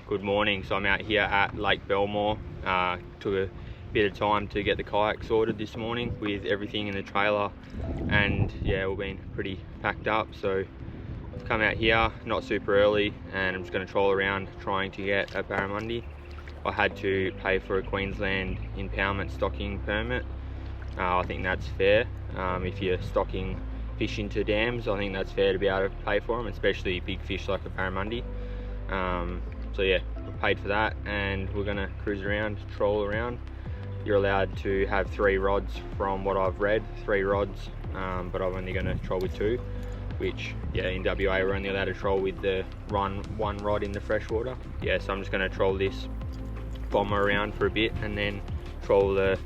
Good morning. So I'm out here at Lake Belmore. Took a bit of time to get the kayak sorted this morning with everything in the trailer, and yeah, we've been pretty packed up. So I've come out here not super early, and I'm just going to troll around trying to get a Barramundi. I had to pay for a Queensland impoundment stocking permit. I think that's fair. If you're stocking fish into dams, I think that's fair to be able to pay for them, especially big fish like a Barramundi. So yeah, we paid for that, and we're gonna cruise around, troll around. You're allowed to have 3 rods from what I've read, 3 rods, but I'm only gonna troll with 2, which, yeah, in WA we're only allowed to troll with the one rod in the freshwater. Yeah, so I'm just gonna troll this bomber around for a bit, and then troll the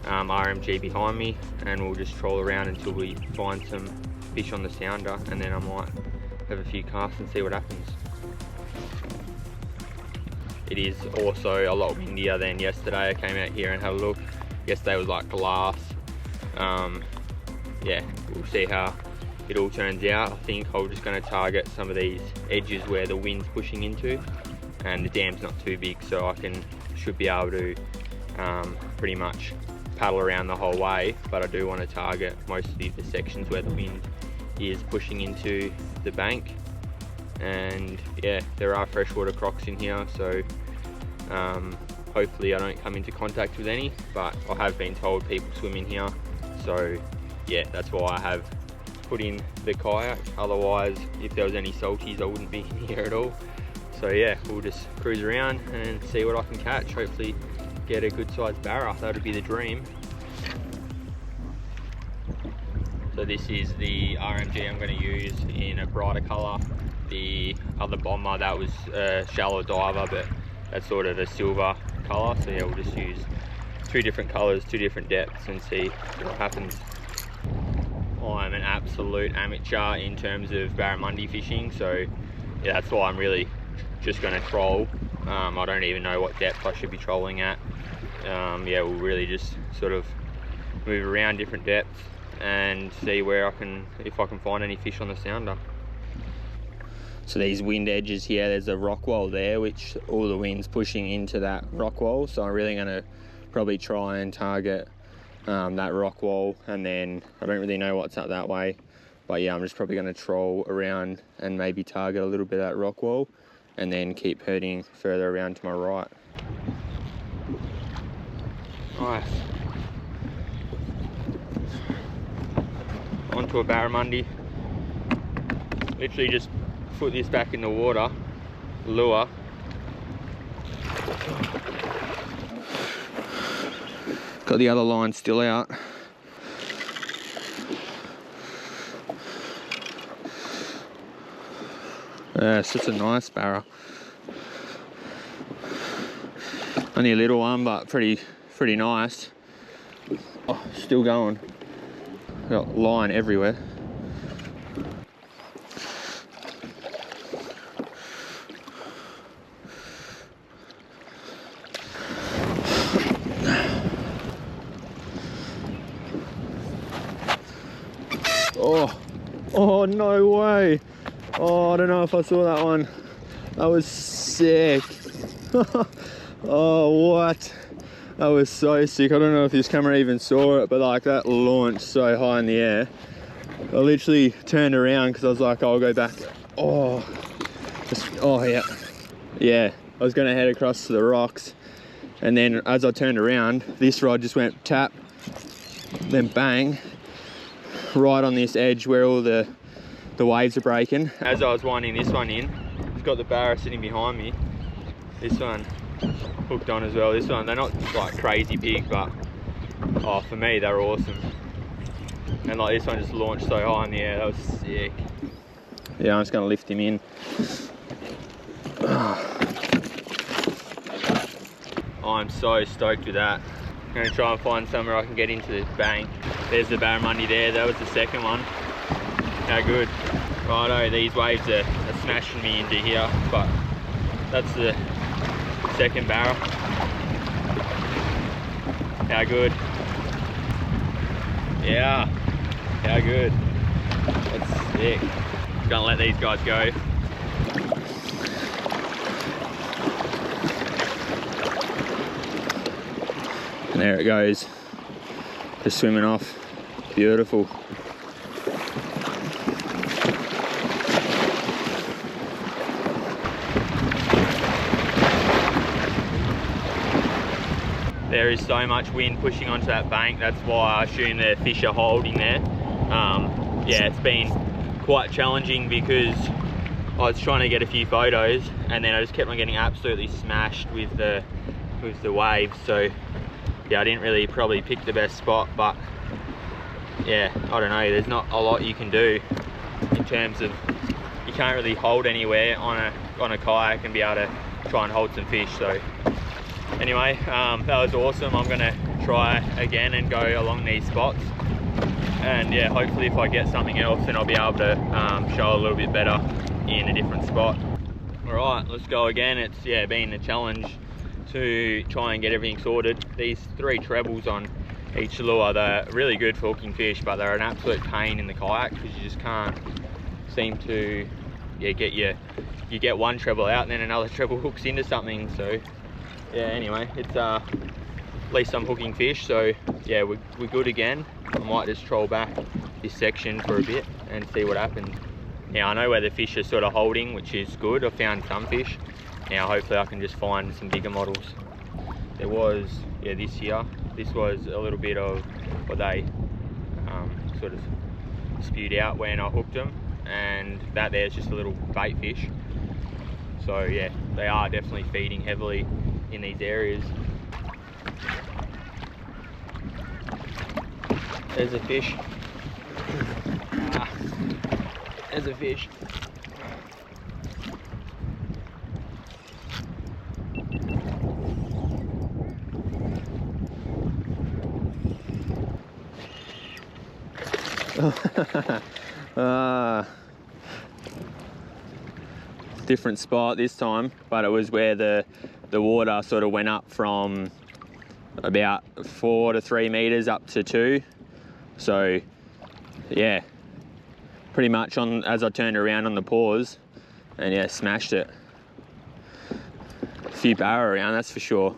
RMG behind me, and we'll just troll around until we find some fish on the sounder, and then I might have a few casts and see what happens. It is also a lot windier than yesterday. I came out here and had a look. Yesterday was like glass. Yeah, we'll see how it all turns out. I think I'm just going to target some of these edges where the wind's pushing into, and the dam's not too big, so I should be able to pretty much paddle around the whole way, but I do want to target mostly the sections where the wind is pushing into the bank. And yeah, there are freshwater crocs in here, so hopefully I don't come into contact with any, but I have been told people swim in here, so yeah, that's why I have put in the kayak. Otherwise, if there was any salties, I wouldn't be in here at all. So yeah, we'll just cruise around and see what I can catch. Hopefully get a good sized barra. That would be the dream. So this is the RMG I'm going to use in a brighter colour. The other bomber, that was a shallow diver, but that's sort of a silver colour. So yeah, we'll just use 2 different colours, 2 different depths, and see what happens. I'm an absolute amateur in terms of barramundi fishing, so yeah, that's why I'm really just going to troll. I don't even know what depth I should be trolling at. Yeah, we'll really just sort of move around different depths and see where if I can find any fish on the sounder. So these wind edges here, there's a rock wall there, which all the wind's pushing into that rock wall. So I'm really going to probably try and target that rock wall, and then I don't really know what's up that way, but yeah, I'm just probably going to troll around and maybe target a little bit of that rock wall, and then keep heading further around to my right. Nice. Onto a barramundi. Literally just put this back in the water, lure. Got the other line still out. Yeah, it's such a nice barra. Only a little one, but pretty nice. Oh, still going. Got line everywhere. Oh, no way. Oh, I don't know if I saw that one. That was sick. Oh, what? That was so sick. I don't know if this camera even saw it, but like that launched so high in the air. I literally turned around because I was like, I'll go back. Oh, yeah. Yeah, I was going to head across to the rocks, and then as I turned around, this rod just went tap, then bang, right on this edge where all the waves are breaking. As I was winding this one in, it's got the barra sitting behind me. This one hooked on as well. This one, they're not like crazy big, but oh, for me they're awesome. And like this one just launched so high in the air. That was sick. Yeah, I'm just gonna lift him in. I'm so stoked with that. I'm gonna try and find somewhere I can get into this bank. There's the barramundi there. That was the second one. How good. Righto, these waves are smashing me into here, but that's the second barra. How good. Yeah, how good. That's sick. Gonna let these guys go. And there it goes, just swimming off. Beautiful. There is so much wind pushing onto that bank, that's why I assume the fish are holding there. Yeah, it's been quite challenging because I was trying to get a few photos and then I just kept on getting absolutely smashed with the waves. So yeah, I didn't really probably pick the best spot, but yeah, I don't know, there's not a lot you can do in terms of, you can't really hold anywhere on a kayak and be able to try and hold some fish. So anyway, that was awesome. I'm gonna try again and go along these spots, and yeah, hopefully if I get something else then I'll be able to show a little bit better in a different spot. All right, let's go again. It's been a challenge to try and get everything sorted. These 3 trebles on each lure, they're really good for hooking fish, but they're an absolute pain in the kayak because you just can't seem to get you get one treble out and then another treble hooks into something. So yeah, anyway, it's at least I'm hooking fish, so yeah, we're good again. I might just troll back this section for a bit and see what happens. Now I know where the fish are sort of holding, which is good. I found some fish. Now hopefully I can just find some bigger models. There was, this here, this was a little bit of what they sort of spewed out when I hooked them, and that there's just a little bait fish. So yeah, they are definitely feeding heavily in these areas. There's a fish. There's a fish. Different spot this time, but it was where the water sort of went up from about 4 to 3 meters up to 2. So yeah, pretty much on as I turned around on the pause, and yeah, smashed it. A few barra around, that's for sure.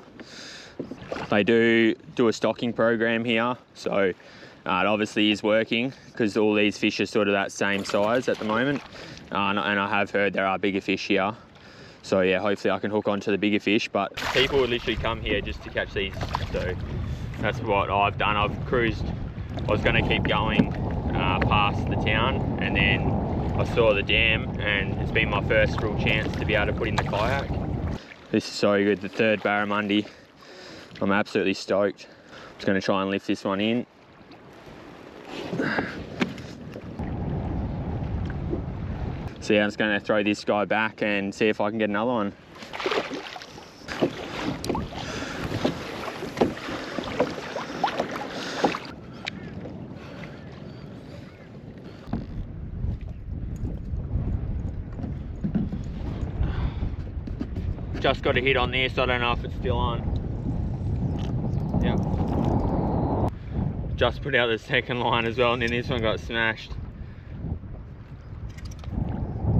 They do a stocking program here, so it obviously is working because all these fish are sort of that same size at the moment, and I have heard there are bigger fish here. So yeah, hopefully I can hook onto the bigger fish, but people would literally come here just to catch these. So that's what I've done. I've cruised, I was going to keep going past the town, and then I saw the dam, and it's been my first real chance to be able to put in the kayak. This is so good, the 3rd Barramundi. I'm absolutely stoked. Just going to try and lift this one in. So yeah, I'm just going to throw this guy back and see if I can get another one. Just got a hit on this, I don't know if it's still on. Yeah. Just put out the 2nd line as well, and then this one got smashed.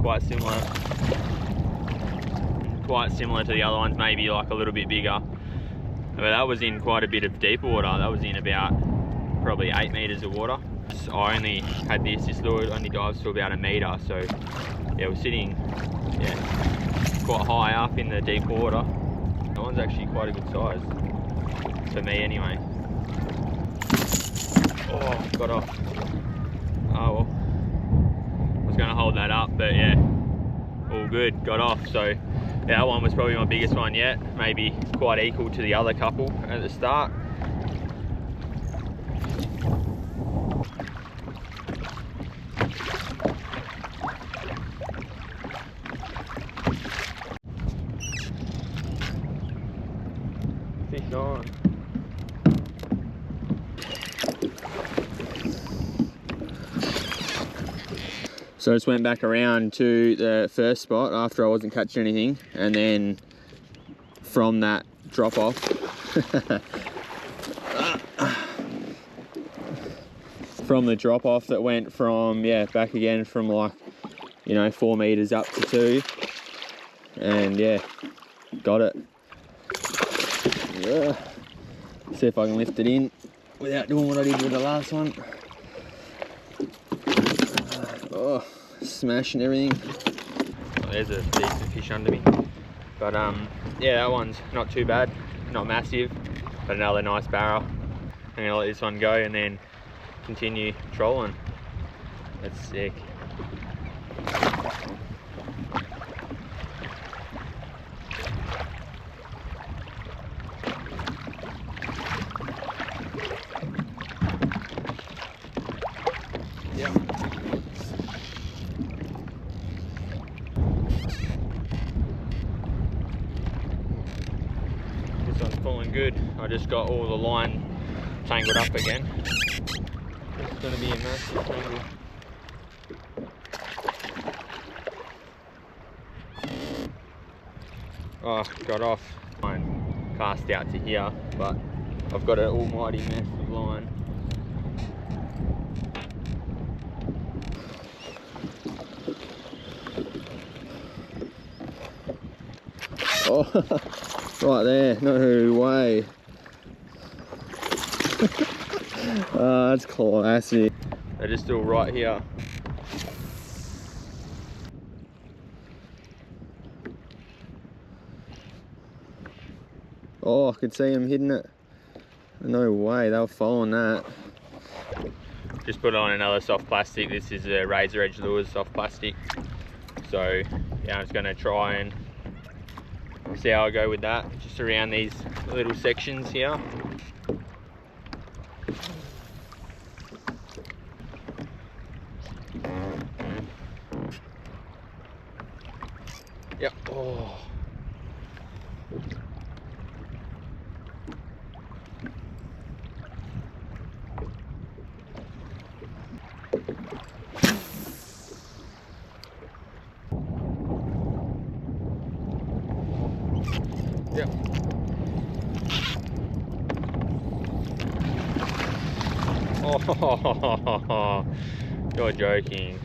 Quite similar to the other ones, maybe like a little bit bigger. But that was in quite a bit of deep water. That was in about probably 8 meters of water. So I only had this lure only dives to about 1 meter. So yeah, we're sitting quite high up in the deep water. That one's actually quite a good size, for me anyway. Oh, got off. Oh well. I was going to hold that up, but yeah, all good, got off. So yeah, that one was probably my biggest one yet, maybe quite equal to the other couple at the start. Fish on. So I just went back around to the first spot after I wasn't catching anything, and then from that drop off from the drop off that went from back again from like 4 meters up to 2, and yeah, got it. See if I can lift it in without doing what I did with the last one. Oh, smashing everything. Oh, there's a decent fish under me. But yeah, that one's not too bad, not massive, but another nice barra. I'm gonna let this one go and then continue trolling. That's sick. Yeah. This one's pulling good. I just got all the line tangled up again. It's going to be a massive tangle. Oh, got off. Line cast out to here, but I've got an almighty mess of line. Oh, right there, no way. Oh, that's classy. They're just still right here. Oh, I could see them hitting it. No way, they were following that. Just put on another soft plastic. This is a razor edge lures soft plastic. So yeah, I'm just gonna try and see how I go with that, just around these little sections here. Yep. Oh. Yep. Oh, you're joking.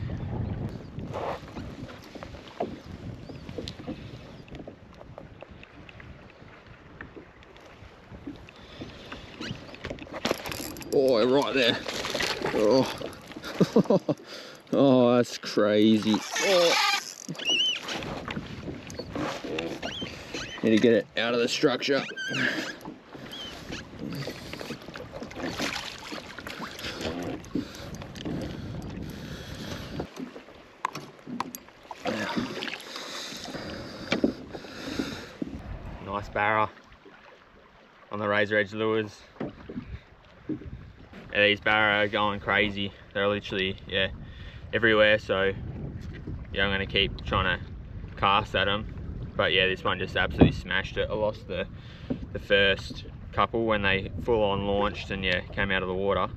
Oh, right there. Oh, oh, that's crazy. Oh. Need to get it out of the structure. Nice barra on the razor edge lures. Yeah, these barra are going crazy. They're literally, yeah, everywhere. So yeah, I'm gonna keep trying to cast at them. But yeah, this one just absolutely smashed it. I lost the first couple when they full on launched and yeah, came out of the water,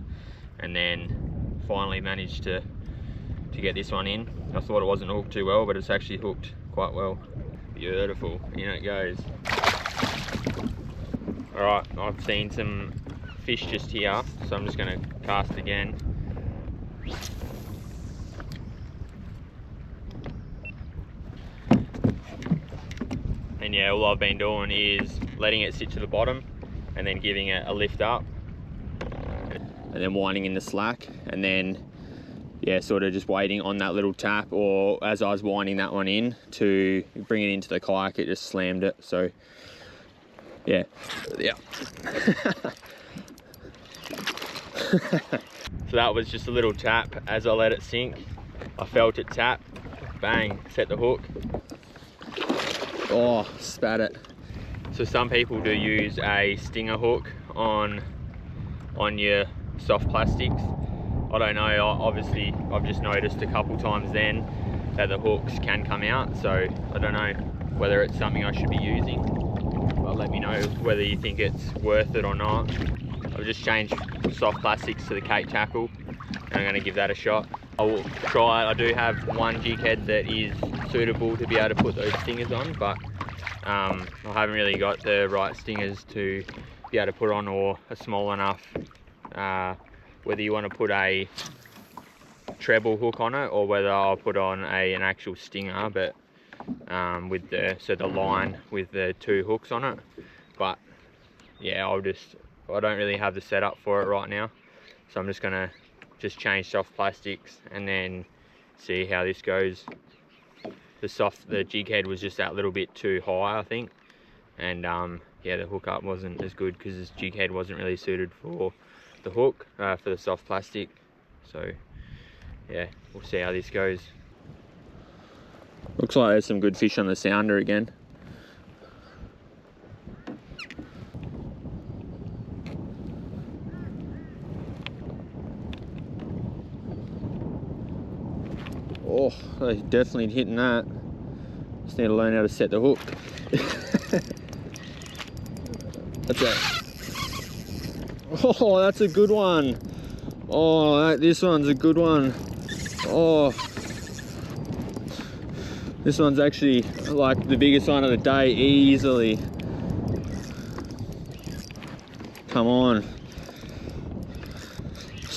and then finally managed to get this one in. I thought it wasn't hooked too well, but it's actually hooked quite well. Beautiful, in it goes. All right, I've seen some fish just here, so I'm just gonna cast again. And yeah, all I've been doing is letting it sit to the bottom and then giving it a lift up and then winding in the slack, and then yeah, sort of just waiting on that little tap, or as I was winding that one in to bring it into the kayak, it just slammed it. So yeah. So that was just a little tap. As I let it sink, I felt it tap, bang, set the hook. Oh, spat it. So some people do use a stinger hook on your soft plastics. I don't know, obviously I've just noticed a couple times then that the hooks can come out, so I don't know whether it's something I should be using, but let me know whether you think it's worth it or not. I've just changed soft plastics to the cake tackle and I'm going to give that a shot. I will try it. I do have one jig head that is suitable to be able to put those stingers on, but I haven't really got the right stingers to be able to put on, or a small enough, whether you want to put a treble hook on it or whether I'll put on an actual stinger, but with the line with the two hooks on it. But yeah, I'll just I don't really have the setup for it right now, so I'm just gonna change soft plastics and then see how this goes. The jig head was just that little bit too high, I think, and yeah, the hookup wasn't as good because this jig head wasn't really suited for the hook, for the soft plastic. So yeah, we'll see how this goes. Looks like there's some good fish on the sounder again. Oh, they're definitely hitting that. Just need to learn how to set the hook. That's it. Oh, that's a good one. Oh, this one's a good one. Oh, this one's actually like the biggest one of the day, easily. Come on.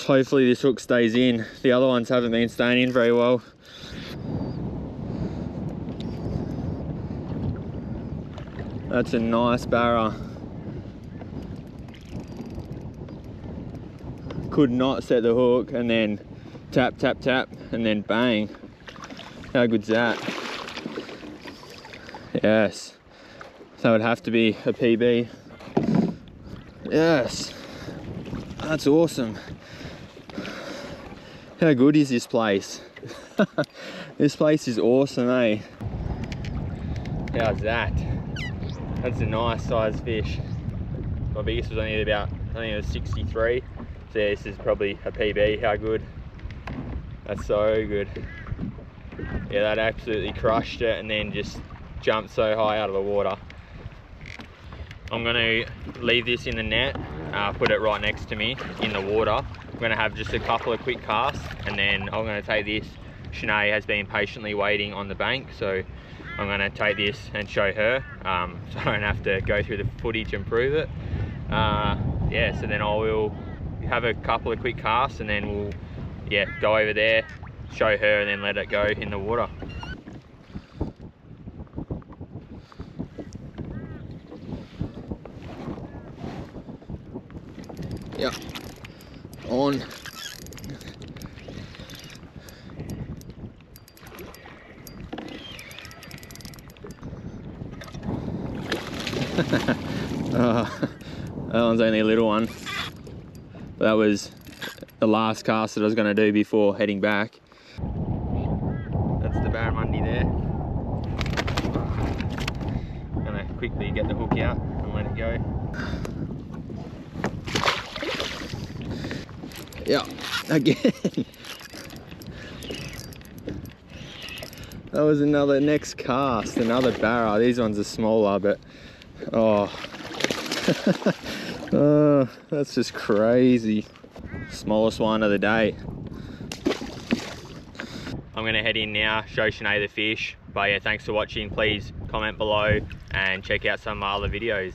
Hopefully this hook stays in. The other ones haven't been staying in very well. That's a nice barra. Could not set the hook, and then tap, tap, tap, and then bang. How good's that? Yes. That would have to be a PB. Yes. That's awesome. How good is this place? This place is awesome, eh? How's that? That's a nice sized fish. My biggest was only about, I think it was 63. So yeah, this is probably a PB. How good. That's so good. Yeah, that absolutely crushed it and then just jumped so high out of the water. I'm gonna leave this in the net, put it right next to me in the water. I'm gonna have just a couple of quick casts and then I'm gonna take this. Sinead has been patiently waiting on the bank, so I'm gonna take this and show her, so I don't have to go through the footage and prove it. Yeah, so then I will have a couple of quick casts and then we'll, yeah, go over there, show her, and then let it go in the water. Yep, on. That one's only a little one. But that was the last cast that I was going to do before heading back. That's the Barramundi there. I'm going to quickly get the hook out and let it go. Yeah, again. That was another next cast, another barra. These ones are smaller, but oh. Oh, that's just crazy. Smallest one of the day. I'm gonna head in now, show Sinead the fish. But yeah, thanks for watching. Please comment below and check out some of my other videos.